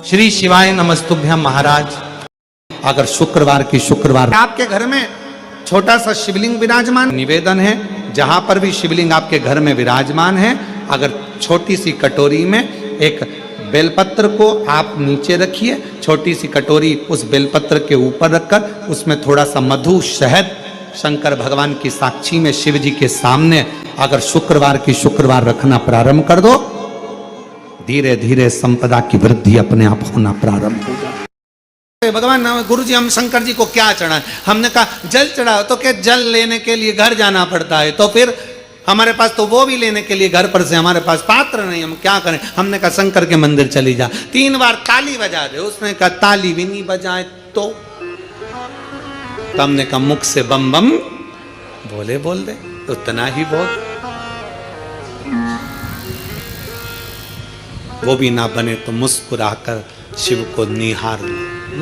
श्री शिवाय नमस्तुभ्यम महाराज। अगर शुक्रवार आपके घर में छोटा सा शिवलिंग विराजमान, निवेदन है जहां पर भी शिवलिंग आपके घर में विराजमान है, अगर छोटी सी कटोरी में एक बेलपत्र को आप नीचे रखिए, छोटी सी कटोरी उस बेलपत्र के ऊपर रखकर उसमें थोड़ा सा मधु शहद शंकर भगवान की साक्षी में शिव जी के सामने अगर शुक्रवार रखना प्रारंभ कर दो, धीरे धीरे संपदा की वृद्धि अपने आप होना प्रारंभ हो जाए। भगवान गुरुजी हम शंकर जी को क्या चढ़ाएं? हमने कहा जल चढ़ाओ, तो क्या जल लेने के लिए घर जाना पड़ता है, तो फिर हमारे पास तो वो भी लेने के लिए घर पर से हमारे पास पात्र नहीं, हम क्या करें? हमने कहा शंकर के मंदिर चली जा, 3 बार ताली बजा दे। उसने कहा ताली भी नहीं बजाए तो हमने कहा मुख से बम बम बोल दे, उतना ही बहुत, वो भी ना बने तो मुस्कुराकर शिव को निहार लो,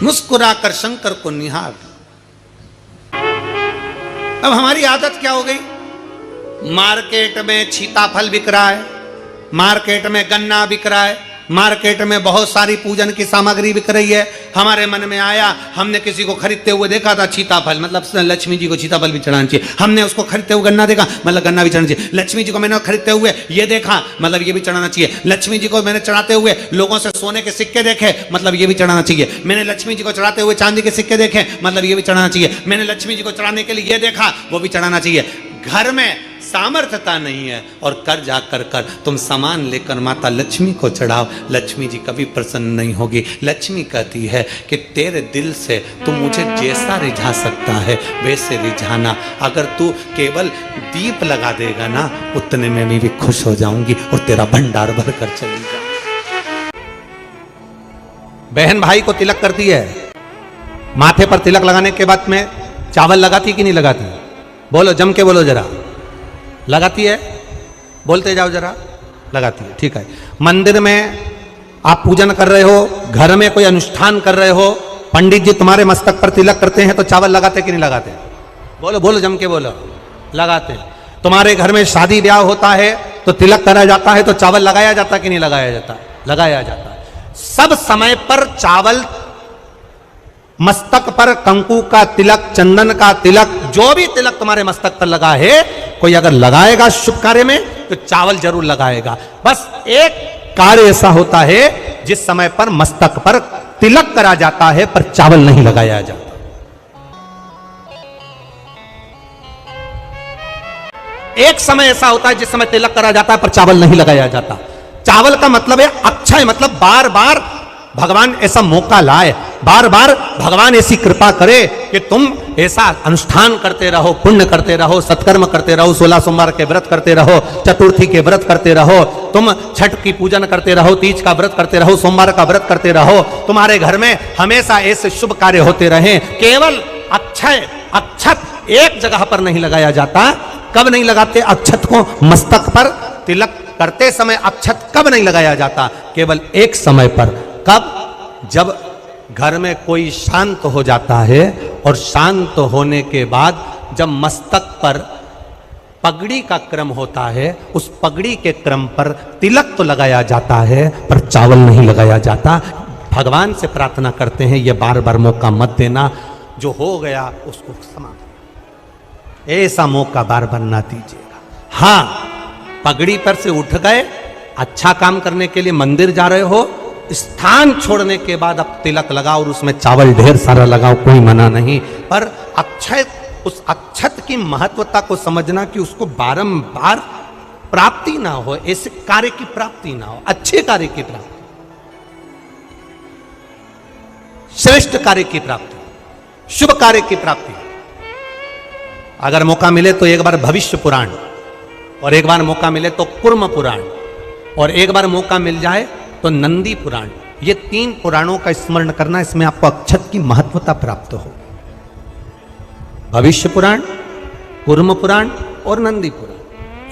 मुस्कुराकर शंकर को निहार लो। अब हमारी आदत क्या हो गई? मार्केट में सीताफल बिक रहा है, मार्केट में गन्ना बिक रहा है, मार्केट में बहुत सारी पूजन की सामग्री बिक रही है। हमारे मन में आया, हमने किसी को खरीदते हुए देखा था सीताफल, मतलब लक्ष्मी जी को सीताफल भी चढ़ाना चाहिए। हमने उसको खरीदते हुए गन्ना देखा, मतलब गन्ना भी चढ़ाना चाहिए। लक्ष्मी जी को मैंने खरीदते हुए ये देखा, मतलब ये भी चढ़ाना चाहिए। लक्ष्मी जी को मैंने चढ़ाते हुए लोगों से सोने के सिक्के देखे, मतलब ये भी चढ़ाना चाहिए। मैंने लक्ष्मी जी को चढ़ाते हुए चांदी के सिक्के देखे, मतलब ये भी चढ़ाना चाहिए। मैंने लक्ष्मी जी को चढ़ाने के लिए ये देखा, वो भी चढ़ाना चाहिए। घर में सामर्थ्यता नहीं है और कर जाकर कर तुम सामान लेकर माता लक्ष्मी को चढ़ाओ, लक्ष्मी जी कभी प्रसन्न नहीं होगी। लक्ष्मी कहती है कि तेरे दिल से तू मुझे जैसा रिझा सकता है वैसे रिझाना, अगर तू केवल दीप लगा देगा ना उतने में मैं भी खुश हो जाऊंगी और तेरा भंडार भर कर चली जा। बहन भाई को तिलक करती है, माथे पर तिलक लगाने के बाद में चावल लगाती कि नहीं लगाती? बोलो, जम के बोलो जरा। लगाती है? बोलते जाओ जरा। लगाती है, ठीक है। मंदिर में आप पूजन कर रहे हो, घर में कोई अनुष्ठान कर रहे हो, पंडित जी तुम्हारे मस्तक पर तिलक करते हैं तो चावल लगाते कि नहीं लगाते? बोलो बोलो, जम के बोलो। लगाते हैं। तुम्हारे घर में शादी ब्याह होता है तो तिलक करा जाता है तो चावल लगाया जाता कि नहीं लगाया जाता? लगाया जाता है। सब समय पर चावल, मस्तक पर कंकु का तिलक, चंदन का तिलक, जो भी तिलक तुम्हारे मस्तक पर लगा है, कोई अगर लगाएगा शुभ कार्य में तो चावल जरूर लगाएगा। बस एक कार्य ऐसा होता है जिस समय पर मस्तक पर तिलक करा जाता है पर चावल नहीं लगाया जाता। एक समय ऐसा होता है जिस समय तिलक करा जाता है पर चावल नहीं लगाया जाता। चावल का मतलब है अक्षय, मतलब बार बार भगवान ऐसा मौका लाए, बार बार भगवान ऐसी कृपा करे कि तुम ऐसा अनुष्ठान करते रहो, पुण्य करते रहो, सत्कर्म करते रहो, 16 सोमवार के व्रत करते रहो, चतुर्थी के व्रत करते रहो, तुम छठ की पूजन करते रहो, तीज का व्रत करते रहो, सोमवार का व्रत करते रहो, तुम्हारे घर में हमेशा ऐसे शुभ कार्य होते रहे। केवल अक्षय, अक्षत एक जगह पर नहीं लगाया जाता। कब नहीं लगाते अक्षत को? मस्तक पर तिलक करते समय अक्षत कब नहीं लगाया जाता? केवल एक समय पर। कब? जब घर में कोई शांत हो जाता है और शांत होने के बाद जब मस्तक पर पगड़ी का क्रम होता है, उस पगड़ी के क्रम पर तिलक तो लगाया जाता है पर चावल नहीं लगाया जाता। भगवान से प्रार्थना करते हैं ये बार बार मौका मत देना, जो हो गया उसको समाप्त, ऐसा मौका बार बार ना दीजिएगा। हाँ, पगड़ी पर से उठ गए, अच्छा काम करने के लिए मंदिर जा रहे हो, स्थान छोड़ने के बाद अब तिलक लगाओ और उसमें चावल ढेर सारा लगाओ, कोई मना नहीं। पर अक्षय, उस अक्षत की महत्वता को समझना कि उसको बारंबार प्राप्ति ना हो, ऐसे कार्य की प्राप्ति ना हो, अच्छे कार्य की प्राप्ति, श्रेष्ठ कार्य की प्राप्ति, शुभ कार्य की प्राप्ति। अगर मौका मिले तो एक बार भविष्य पुराण, और एक बार मौका मिले तो कुर्म पुराण, और एक बार मौका मिल जाए तो नंदी पुराण, ये 3 पुराणों का स्मरण करना, इसमें आपको अक्षत की महत्वता प्राप्त हो। भविष्य पुराण, कुर्म पुराण और नंदी पुराण,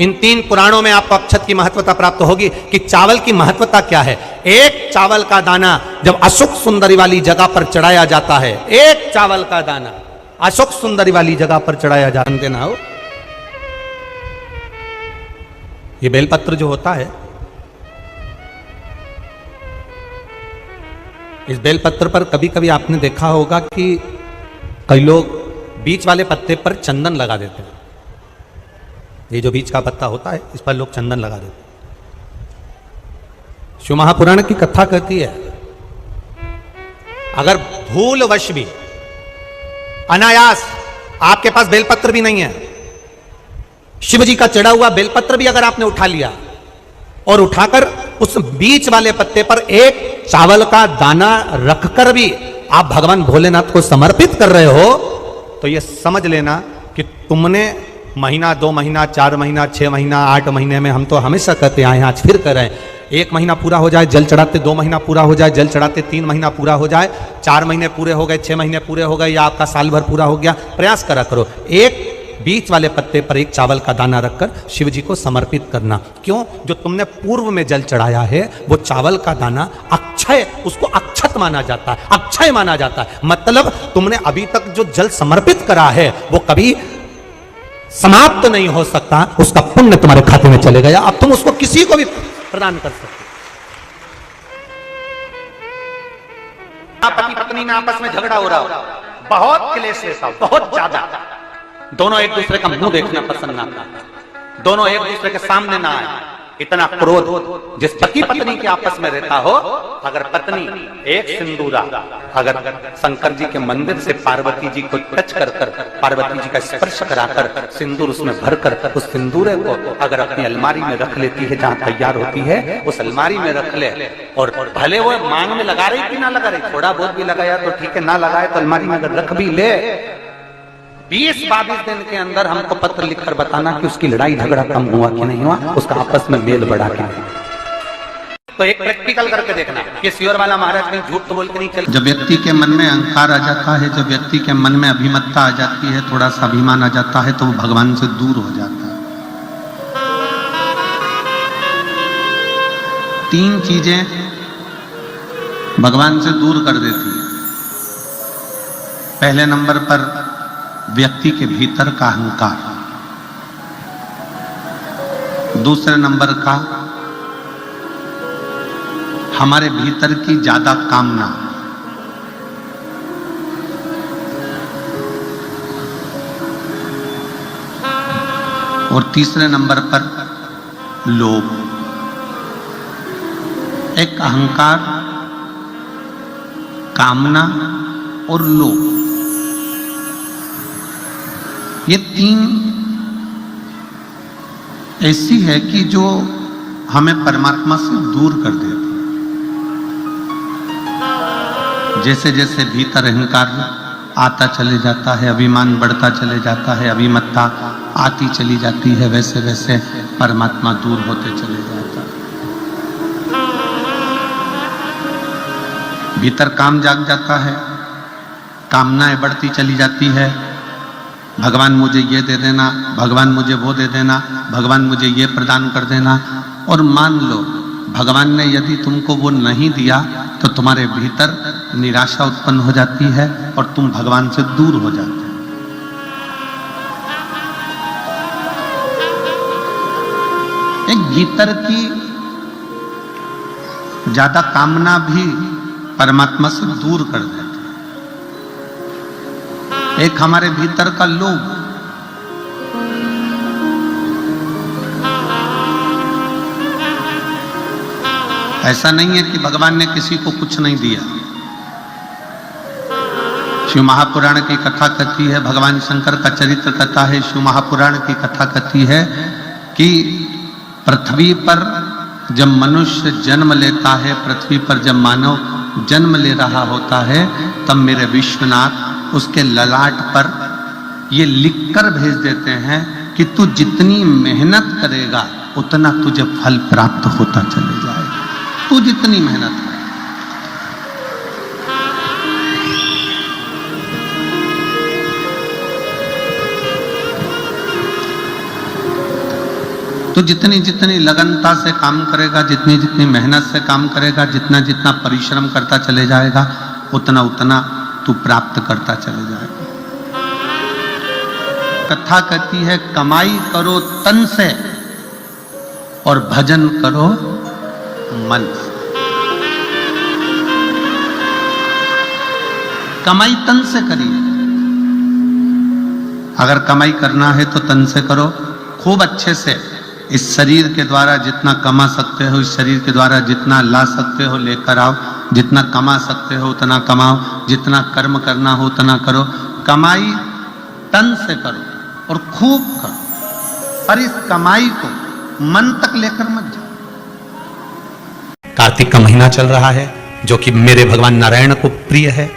इन 3 पुराणों में आपको अक्षत की महत्वता प्राप्त होगी कि चावल की महत्वता क्या है। एक चावल का दाना जब अशोक सुंदरी वाली जगह पर चढ़ाया जाता है, एक चावल का दाना अशोक सुंदरी वाली जगह पर चढ़ाया जाता है ना, ये बेलपत्र जो होता है इस बेलपत्र पर कभी कभी आपने देखा होगा कि कई लोग बीच वाले पत्ते पर चंदन लगा देते हैं। ये जो बीच का पत्ता होता है इस पर लोग चंदन लगा देते हैं। शिव महापुराण की कथा कहती है, अगर भूलवश भी अनायास आपके पास बेलपत्र भी नहीं है, शिव जी का चढ़ा हुआ बेलपत्र भी अगर आपने उठा लिया और उठाकर उस बीच वाले पत्ते पर एक चावल का दाना रखकर भी आप भगवान भोलेनाथ को समर्पित कर रहे हो, तो यह समझ लेना कि तुमने महीना, 2 महीना, 4 महीना, 6 महीना, 8 महीने में, हम तो हमेशा कहते आए हैं, आज फिर कर रहे हैं, 1 महीना पूरा हो जाए जल चढ़ाते, 2 महीना पूरा हो जाए जल चढ़ाते, 3 महीना पूरा हो जाए, 4 महीने पूरे हो गए, 6 महीने पूरे हो गए, या आपका साल भर पूरा हो गया, प्रयास करा करो एक बीच वाले पत्ते पर एक चावल का दाना रखकर शिव जी को समर्पित करना। क्यों? जो तुमने पूर्व में जल चढ़ाया है वो चावल का दाना अक्षय, उसको अक्षत माना जाता है, अक्षय माना जाता है। मतलब तुमने अभी तक जो जल समर्पित करा है वो कभी समाप्त नहीं हो सकता, उसका पुण्य तुम्हारे खाते में चले गया, अब तुम उसको किसी को भी प्रदान कर सकते। पति पत्नी में आपस में झगड़ा हो रहा हो, बहुत क्लेश रहता हो, बहुत ज्यादा, दोनों एक दूसरे का मुंह देखना पसंद ना करते, दोनों एक दूसरे के सामने ना आए, इतना क्रोध जिस पति पत्नी के आपस में रहता हो, अगर पत्नी एक सिंदूरा अगर शंकर जी के मंदिर से पार्वती जी को टच कर कर, पार्वती जी का स्पर्श कराकर सिंदूर उसमें भरकर उस सिंदूरे को अगर अपनी अलमारी में रख लेती है, जहां तैयार होती है उस अलमारी में रख ले, और भले वो मांग में लगा रही कि ना लगा रही, थोड़ा बहुत भी लगाया तो ठीक है, ना लगाए तो अलमारी में अगर रख भी ले, 20-22 दिन के अंदर हमको पत्र लिखकर बताना कि उसकी लड़ाई झगड़ा कम हुआ कि नहीं हुआ, उसका आपस में मेल बढ़ा के। तो एक प्रैक्टिकल करके देखना कि श्योर वाला महाराज कहीं झूठ तो बोल के नहीं चल। जब व्यक्ति के मन में अहंकार आ जाता है, जब व्यक्ति के मन में अभिमत्ता आ जाती है, थोड़ा सा अभिमान आ जाता है, तो वो भगवान से दूर हो जाता है। 3 चीजें भगवान से दूर कर देती है। पहले नंबर पर व्यक्ति के भीतर का अहंकार, दूसरे नंबर का हमारे भीतर की ज्यादा कामना, और तीसरे नंबर पर लोभ। एक अहंकार, कामना और लोभ, ये 3 ऐसी है कि जो हमें परमात्मा से दूर कर देती है। जैसे जैसे भीतर अहंकार आता चले जाता है, अभिमान बढ़ता चले जाता है, अभिमत्ता आती चली जाती है, वैसे वैसे परमात्मा दूर होते चले जाता है। भीतर काम जाग जाता है, कामनाएं बढ़ती चली जाती है, भगवान मुझे ये दे देना, भगवान मुझे वो दे देना, भगवान मुझे ये प्रदान कर देना। और मान लो भगवान ने यदि तुमको वो नहीं दिया तो तुम्हारे भीतर निराशा उत्पन्न हो जाती है और तुम भगवान से दूर हो जाते हो। एक भीतर की ज्यादा कामना भी परमात्मा से दूर कर देती है। एक हमारे भीतर का लोभ, ऐसा नहीं है कि भगवान ने किसी को कुछ नहीं दिया। शिव महापुराण की कथा कहती है, भगवान शंकर का चरित्र कहता है, शिव महापुराण की कथा कहती है कि पृथ्वी पर जब मनुष्य जन्म लेता है, पृथ्वी पर जब मानव जन्म ले रहा होता है, तब मेरे विश्वनाथ उसके ललाट पर ये लिखकर भेज देते हैं कि तू जितनी मेहनत करेगा उतना तुझे फल प्राप्त होता चले जाएगा। तू जितनी मेहनत करे, तो जितनी जितनी लगनता से काम करेगा, जितनी जितनी मेहनत से काम करेगा, जितना जितना परिश्रम करता चले जाएगा, उतना उतना तू प्राप्त करता चले जाएगा। कथा कहती है, कमाई करो तन से और भजन करो मन से। कमाई तन से करिए। अगर कमाई करना है तो तन से करो, खूब अच्छे से। इस शरीर के द्वारा जितना कमा सकते हो, इस शरीर के द्वारा जितना ला सकते हो लेकर आओ, जितना कमा सकते हो उतना कमाओ, जितना कर्म करना हो उतना करो। कमाई तन से करो और खूब करो, पर इस कमाई को मन तक लेकर मत जाओ। कार्तिक का महीना चल रहा है जो कि मेरे भगवान नारायण को प्रिय है,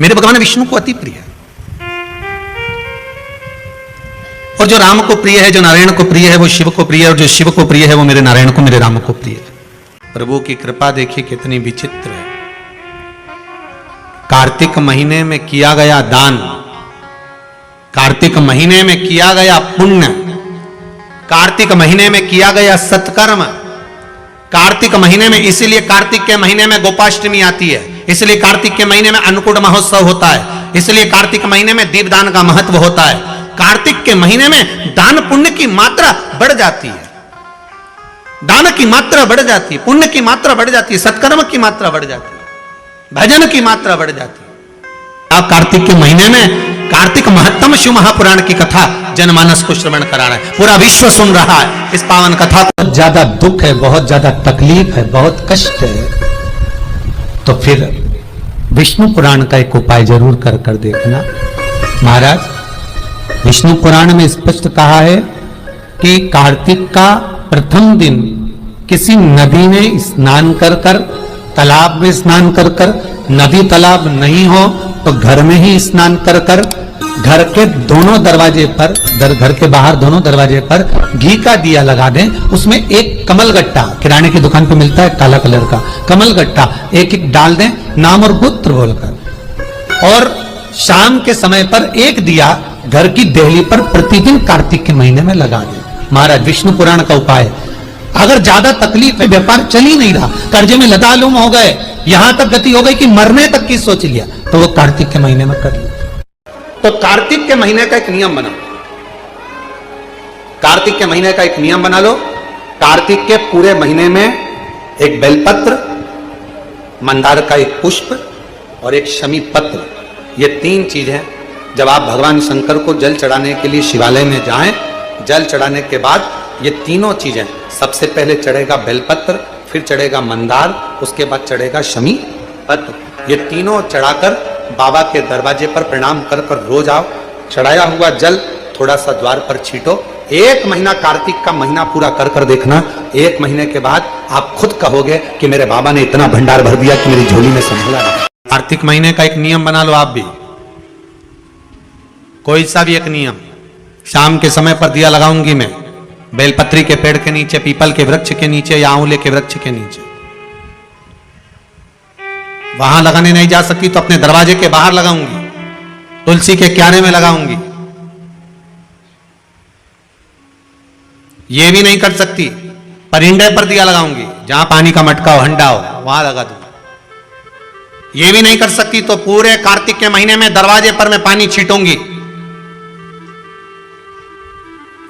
मेरे भगवान विष्णु को अति प्रिय है। और जो राम को प्रिय है, जो नारायण को प्रिय है, वो शिव को प्रिय है, और जो शिव को प्रिय है वो मेरे नारायण को, मेरे राम को प्रिय है। प्रभु की कृपा देखिए कितनी विचित्र है। कार्तिक महीने में किया गया दान, कार्तिक महीने में किया गया पुण्य, कार्तिक महीने में किया गया सत्कर्म, कार्तिक महीने में, इसीलिए कार्तिक के महीने में गोपाष्टमी आती है, इसलिए कार्तिक के महीने में अन्नकूट महोत्सव होता है, इसलिए कार्तिक महीने में दीपदान का महत्व होता है। कार्तिक के महीने में दान पुण्य की मात्रा बढ़ जाती है, दान की मात्रा बढ़ जाती है, पुण्य की मात्रा बढ़ जाती है, सत्कर्म की मात्रा बढ़ जाती है, भजन की मात्रा बढ़ जाती है। आप कार्तिक के महीने में कार्तिक महत्तम शिव महापुराण की कथा जनमानस को श्रवण करा रहा है, पूरा विश्व सुन रहा है इस पावन कथा को। बहुत ज्यादा दुख है, बहुत ज्यादा तकलीफ है, बहुत कष्ट है, तो फिर विष्णु पुराण का एक उपाय जरूर कर कर देखना। महाराज, विष्णु पुराण में स्पष्ट कहा है कि कार्तिक का प्रथम दिन किसी नदी में स्नान कर कर, तालाब में स्नान कर कर, नदी तालाब नहीं हो तो घर में ही स्नान कर कर, घर के दोनों दरवाजे पर, घर के बाहर दोनों दरवाजे पर घी का दिया लगा दें, उसमें एक कमल गट्टा, किराने की दुकान पे मिलता है काला कलर का कमल गट्टा, एक एक डाल दें नाम और गोत्र बोलकर, और शाम के समय पर एक दिया घर की देहली पर प्रतिदिन कार्तिक के महीने में लगा दें। महाराज, विष्णु पुराण का उपाय। अगर ज्यादा तकलीफ है, व्यापार चल ही नहीं रहा, कर्जे में लतालुम हो गए, यहां तक गति हो गई कि मरने तक की सोच लिया, तो वो कार्तिक के महीने में कर लिया। तो कार्तिक के महीने का एक नियम बना, कार्तिक के महीने का एक नियम बना लो। कार्तिक के पूरे महीने में एक बेलपत्र, मंदार का एक पुष्प और एक शमी पत्र, ये 3 चीज है। जब आप भगवान शंकर को जल चढ़ाने के लिए शिवालय में जाएं, जल चढ़ाने के बाद ये तीनों चीजें, सबसे पहले चढ़ेगा बेलपत्र, फिर चढ़ेगा मंदार, उसके बाद चढ़ेगा शमी पत्र। ये तीनों चढ़ाकर बाबा के दरवाजे पर प्रणाम कर कर रोज आओ। चढ़ाया हुआ जल थोड़ा सा द्वार पर छीटो। 1 महीना कार्तिक का महीना पूरा कर कर देखना। 1 महीने के बाद आप खुद कहोगे कि मेरे बाबा ने इतना भंडार भर दिया कि मेरी झोली में संभाला नहीं। कार्तिक महीने का एक नियम बना लो आप भी, कोई सा भी एक नियम। शाम के समय पर दिया लगाऊंगी मैं बेलपत्री के पेड़ के नीचे, पीपल के वृक्ष के नीचे या आंवले के वृक्ष के नीचे। वहां लगाने नहीं जा सकती तो अपने दरवाजे के बाहर लगाऊंगी, तुलसी के क्यारे में लगाऊंगी। ये भी नहीं कर सकती, परिंदे पर दिया लगाऊंगी, जहां पानी का मटका हो, हंडा हो, वहां लगा दूंगी। ये भी नहीं कर सकती तो पूरे कार्तिक के महीने में दरवाजे पर मैं पानी छीटूंगी।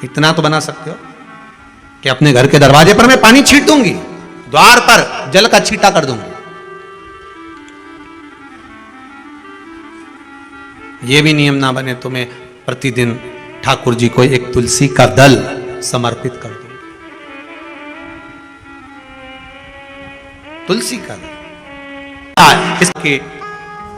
इतना तो बना सकते हो कि अपने घर के दरवाजे पर मैं पानी छीट दूंगी, द्वार पर जल का छींटा कर दूंगी। यह भी नियम ना बने तो मैं प्रतिदिन ठाकुर जी को एक तुलसी का दल समर्पित कर दूंगी। तुलसी का दल। इसके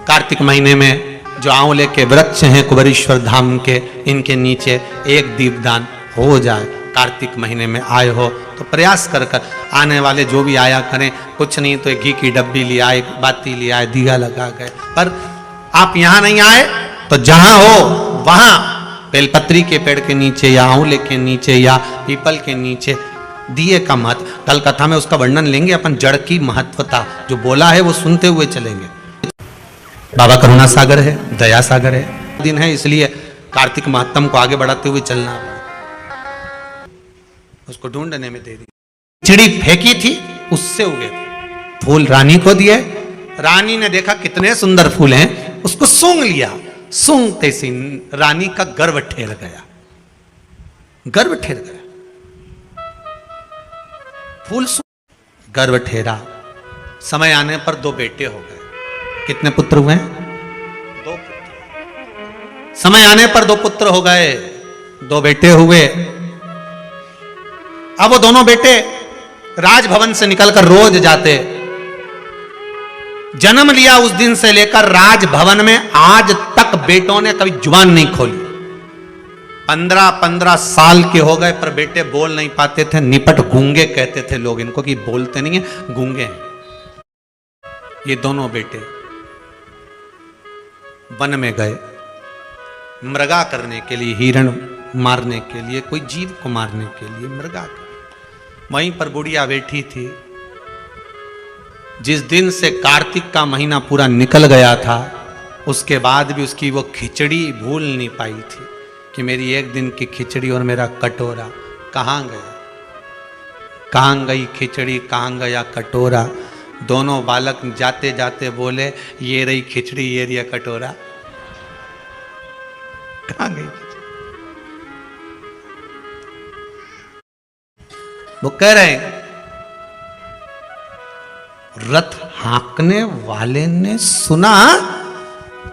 कार्तिक महीने में जो आंवले के वृक्ष हैं कुबेरेश्वर धाम के, इनके नीचे एक दीपदान हो जाए। कार्तिक महीने में आए हो तो प्रयास कर कर आने वाले जो भी आया करें, कुछ नहीं तो एक घी की डब्बी ले आए, बाती ले आए, दिया लगा गए। पर आप यहां नहीं आए तो जहां हो वहां बेलपत्री के पेड़ के नीचे या आंवले के नीचे या पीपल के नीचे दिए का महत्व, कल कथा में उसका वर्णन लेंगे अपन। जड़ की महत्वता जो बोला है वो सुनते हुए चलेंगे। बाबा करुणा सागर है, दया सागर है, दिन है, इसलिए कार्तिक महत्तम को आगे बढ़ाते हुए चलना। उसको ढूंढने में दे दी, चिड़ी फेंकी थी उससे उगे थे। फूल रानी को दिए, रानी ने देखा कितने सुंदर फूल हैं, उसको सूंघ लिया। सूंघते सी रानी का गर्व ठेर गया, गर्व ठेर गया। फूल गर्व ठेरा, समय आने पर 2 बेटे हो गए। कितने पुत्र हुए? 2 पुत्र। समय आने पर 2 पुत्र हो गए, 2 बेटे हुए। अब वो दोनों बेटे राजभवन से निकलकर रोज जाते। जन्म लिया उस दिन से लेकर राजभवन में आज तक बेटों ने कभी जुबान नहीं खोली। 15-15 साल के हो गए पर बेटे बोल नहीं पाते थे। निपट गूंगे कहते थे लोग इनको, कि बोलते नहीं है, गूंगे हैं। ये दोनों बेटे वन में गए मृगा करने के लिए, हिरण मारने के लिए, कोई जीव को मारने के लिए मृगा कर। वहीं पर बुढ़िया बैठी थी। जिस दिन से कार्तिक का महीना पूरा निकल गया था, उसके बाद भी उसकी वो खिचड़ी भूल नहीं पाई थी कि मेरी एक दिन की खिचड़ी और मेरा कटोरा कहाँ गया, कहाँ गई खिचड़ी, कहाँ गया कटोरा। दोनों बालक जाते जाते बोले, ये रही खिचड़ी, ये रही कटोरा, कहाँ गई खिचड़ी? वो कह रहे हैं, रथ हाँकने वाले ने सुना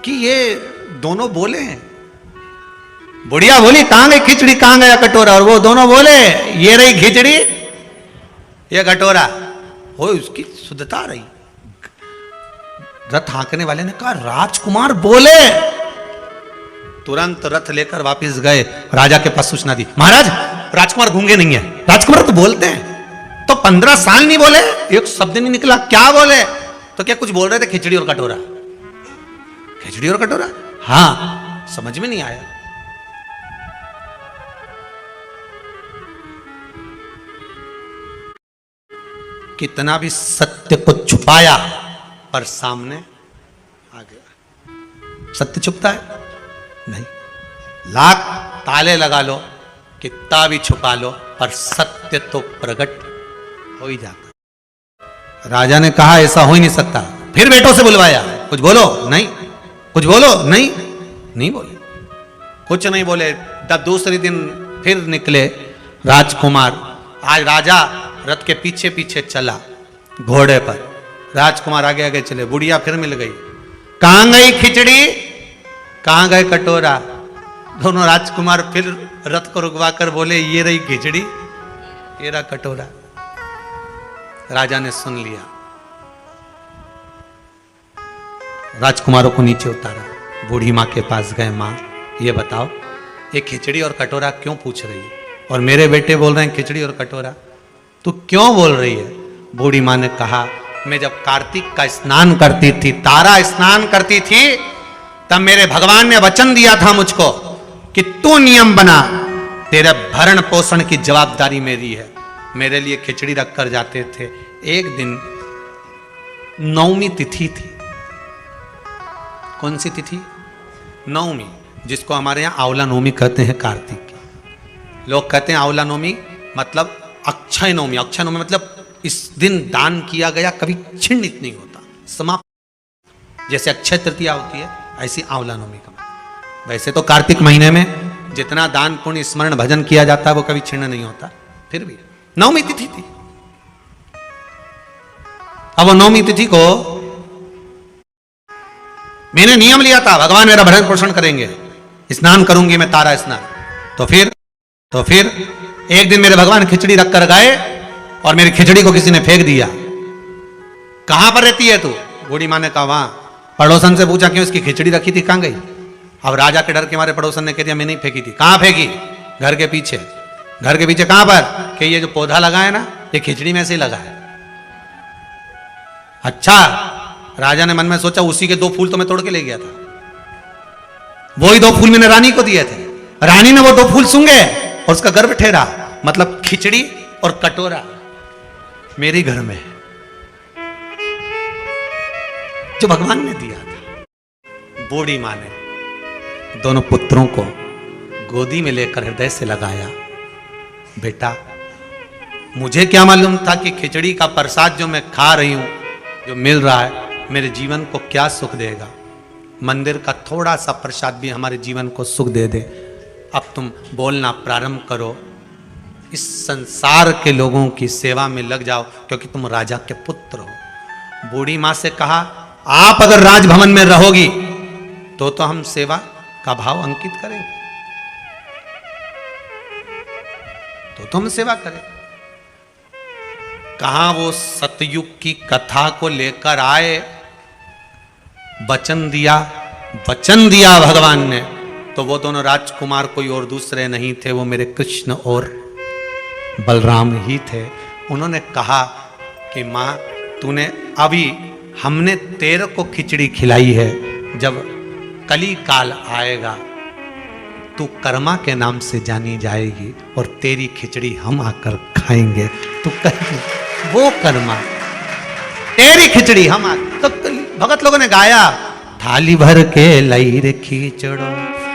कि ये दोनों बोले हैं। बुढ़िया बोली, कहां गई खिचड़ी, कहां गया कटोरा? और वो दोनों बोले, ये रही खिचड़ी, ये कटोरा। हो उसकी शुद्धता रही। रथ हाँकने वाले ने कहा, राजकुमार बोले। तुरंत रथ लेकर वापस गए, राजा के पास सूचना दी, महाराज राजकुमार गूंगे नहीं है, राजकुमार तो बोलते हैं। तो 15 साल नहीं बोले, एक शब्द नहीं निकला, क्या बोले? तो क्या कुछ बोल रहे थे, खिचड़ी और कटोरा, खिचड़ी और कटोरा। हाँ, समझ में नहीं आया। कितना भी सत्य को छुपाया पर सामने आ गया। सत्य छुपता है? नहीं। लाख ताले लगा लो, कितना भी छुपा लो, पर सत्य तो प्रकट हो ही जाता। राजा ने कहा, ऐसा हो ही नहीं सकता। फिर बेटों से बुलवाया, कुछ बोलो, नहीं, कुछ बोलो, नहीं, नहीं बोले, कुछ नहीं बोले। तब दूसरे दिन फिर निकले राजकुमार। आज राजा रथ के पीछे पीछे चला घोड़े पर, राजकुमार आगे आगे चले। बुढ़िया फिर मिल गई, कहां गई खिचड़ी, कहां गए कटोरा? दोनों राजकुमार फिर रथ को रुकवा कर बोले, ये रही खिचड़ी, ये रहा कटोरा। राजा ने सुन लिया। राजकुमारों को नीचे उतारा, बूढ़ी माँ के पास गए। माँ, ये बताओ, ये खिचड़ी और कटोरा क्यों पूछ रही है? और मेरे बेटे बोल रहे हैं खिचड़ी और कटोरा, तू क्यों बोल रही है? बूढ़ी माँ ने कहा, मैं जब कार्तिक का स्नान करती थी, तारा स्नान करती थी, तब मेरे भगवान ने वचन दिया था मुझको कि तू नियम बना, तेरे भरण पोषण की जवाबदारी मेरी है। मेरे लिए खिचड़ी रख कर जाते थे। एक दिन नवमी तिथि थी। कौन सी तिथि? नवमी, जिसको हमारे यहाँ आंवला नवमी कहते हैं। कार्तिक की लोग कहते हैं आंवला नवमी मतलब अक्षय नवमी। अक्षय नवमी मतलब इस दिन दान किया गया कभी छिन्नित नहीं होता, समाप्त। जैसे अक्षय तृतीया होती है, ऐसी आंवला नवमी का। वैसे तो कार्तिक महीने में जितना दान पुण्य स्मरण भजन किया जाता है वो कभी छिन्न नहीं होता, फिर भी नवमी तिथि थी। अब वो नवमी तिथि को मैंने नियम लिया था, भगवान मेरा भरण पोषण करेंगे, स्नान करूंगी मैं, तारा स्नान। तो फिर एक दिन मेरे भगवान खिचड़ी रख कर गए और मेरी खिचड़ी को किसी ने फेंक दिया। कहां पर रहती है तू? बूढ़ी माँ ने कहा, वहां। पड़ोसन से पूछा, क्यों? इसकी खिचड़ी रखी थी, कहां गई? अब राजा के डर के मारे पड़ोसन ने कह दिया, मैं नहीं फेंकी थी। कहां फेंकी? घर के पीछे। घर के पीछे कहां पर? कि ये जो पौधा लगा है ना, ये खिचड़ी में से ही लगा है। अच्छा, राजा ने मन में सोचा, उसी के 2 फूल तो मैं तोड़ के ले गया था, वही 2 फूल मैंने रानी को दिए थे। रानी ने वो 2 फूल सूंघे और उसका गर्भ ठहरा। मतलब खिचड़ी और कटोरा मेरे घर में है, जो भगवान ने दिया था। बूढ़ी मां ने दोनों पुत्रों को गोदी में लेकर हृदय से लगाया। बेटा, मुझे क्या मालूम था कि खिचड़ी का प्रसाद जो मैं खा रही हूं, जो मिल रहा है, मेरे जीवन को क्या सुख देगा। मंदिर का थोड़ा सा प्रसाद भी हमारे जीवन को सुख दे दे। अब तुम बोलना प्रारंभ करो, इस संसार के लोगों की सेवा में लग जाओ, क्योंकि तुम राजा के पुत्र हो। बूढ़ी मां से कहा, आप अगर राजभवन में रहोगी तो हम सेवा का भाव अंकित करेंगे, तो हम सेवा करें। कहां वो सतयुग की कथा को लेकर आए, वचन दिया भगवान ने, तो वो दोनों राजकुमार कोई और दूसरे नहीं थे, वो मेरे कृष्ण और बलराम ही थे। उन्होंने कहा कि मां, तूने अभी, हमने तेरे को खिचड़ी खिलाई है, जब कली काल आएगा तू कर्मा के नाम से जानी जाएगी और तेरी खिचड़ी हम आकर खाएंगे। तो वो कर्मा, तेरी खिचड़ी हम तो भगत लोगों ने गाया, थाली भर के लई रे खिचड़ो,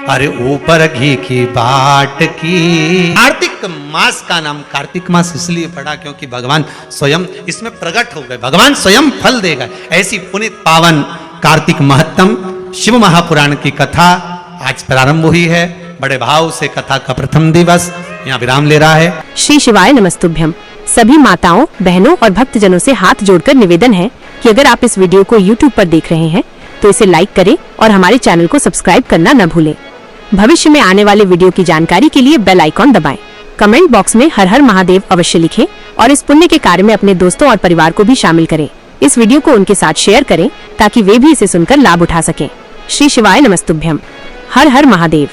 अरे ऊपर घी की बाट की। कार्तिक मास का नाम कार्तिक मास इसलिए पड़ा क्योंकि भगवान स्वयं इसमें प्रकट हो गए, भगवान स्वयं फल देगा। ऐसी पुनित पावन कार्तिक महत्तम शिव महापुराण की कथा आज प्रारंभ हुई है। बड़े भाव से कथा का प्रथम दिवस यहाँ विराम ले रहा है। श्री शिवाय नमस्तुभ्यम। सभी माताओं, बहनों और भक्तजनों से हाथ जोड़कर निवेदन है कि अगर आप इस वीडियो को YouTube पर देख रहे हैं तो इसे लाइक करें और हमारे चैनल को सब्सक्राइब करना न भूलें। भविष्य में आने वाले वीडियो की जानकारी के लिए बेल आइकॉन दबाएं। कमेंट बॉक्स में हर हर महादेव अवश्य लिखें और इस पुण्य के कार्य में अपने दोस्तों और परिवार को भी शामिल करें। इस वीडियो को उनके साथ शेयर करें ताकि वे भी इसे सुनकर लाभ उठा सकें। श्री शिवाय नमस्तुभ्यम। हर हर महादेव।